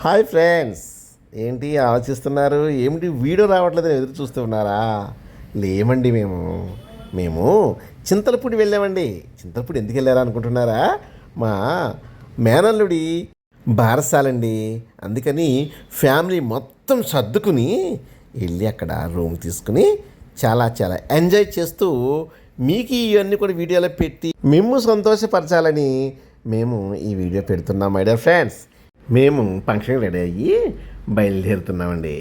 Hi friends, ఏంటి ఆలోచిస్తున్నారు? ఏమిటి వీడియో రావట్లేదని ఎదురు చూస్తున్నారా? లేమండి, మేము చింతలపూడి వెళ్ళామండి. చింతలపూడి ఎందుకు వెళ్ళారా అనుకుంటున్నారా? మా మేనల్లుడి బారసాలండి. అందుకని ఫ్యామిలీ మొత్తం సర్దుకుని వెళ్ళి అక్కడ రూమ్ తీసుకుని చాలా చాలా ఎంజాయ్ చేస్తూ మీకు ఇవన్నీ కూడా వీడియోలో పెట్టి మేము సంతోషపరచాలని మేము ఈ వీడియో పెడుతున్నాం మై డియర్ ఫ్రెండ్స్. మేము ఫంక్షన్ రెడీ అయ్యి బయలుదేరుతున్నామండి.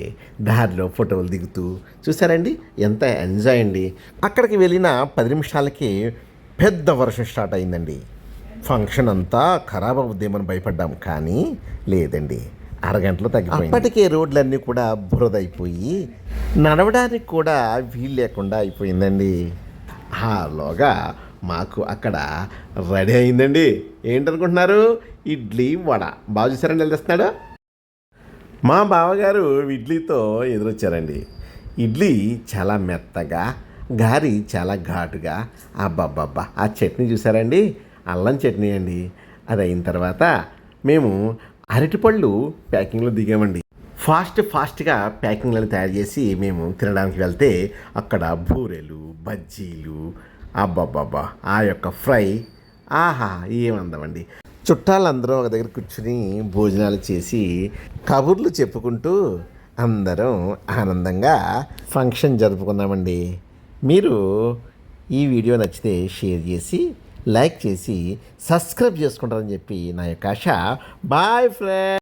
దారిలో ఫోటోలు దిగుతూ చూసారండి ఎంత ఎంజాయ్ అండి. అక్కడికి వెళ్ళిన 10 నిమిషాలకి పెద్ద వర్షం స్టార్ట్ అయిందండి. ఫంక్షన్ అంతా ఖరాబ్ అవుద్దేమని భయపడ్డాం, కానీ లేదండి, అరగంటలో తగ్గిపోయింది. అప్పటికే రోడ్లన్నీ కూడా బురదైపోయి నడవడానికి కూడా వీలు లేకుండా అయిపోయిందండి. ఆలోగా మాకు అక్కడ రెడీ అయిందండి. ఏంటనుకుంటున్నారు? ఇడ్లీ వడ. బాగా చూసారండి, వెళ్ళిస్తున్నాడు మా బావగారు ఇడ్లీతో ఎదురొచ్చారండి. ఇడ్లీ చాలా మెత్తగా, గారి చాలా ఘాటుగా. అబ్బబ్బబ్బా, ఆ చట్నీ చూసారండి, అల్లం చట్నీ అండి. అది అయిన తర్వాత మేము అరటిపళ్ళు ప్యాకింగ్లో దిగామండి. ఫాస్ట్గా ప్యాకింగ్లను తయారు చేసి మేము తినడానికి వెళ్తే అక్కడ బూరెలు, బజ్జీలు, అబ్బబ్బబ్బా, ఆ యొక్క ఫ్రై, ఆహా ఏమందామండి. చుట్టాలందరూ ఒక దగ్గర కూర్చుని భోజనాలు చేసి కబుర్లు చెప్పుకుంటూ అందరం ఆనందంగా ఫంక్షన్ జరుపుకున్నామండి. మీరు ఈ వీడియో నచ్చితే షేర్ చేసి, లైక్ చేసి, సబ్స్క్రైబ్ చేసుకుంటారని చెప్పి నా యొక్క ఆశ. Bye friends.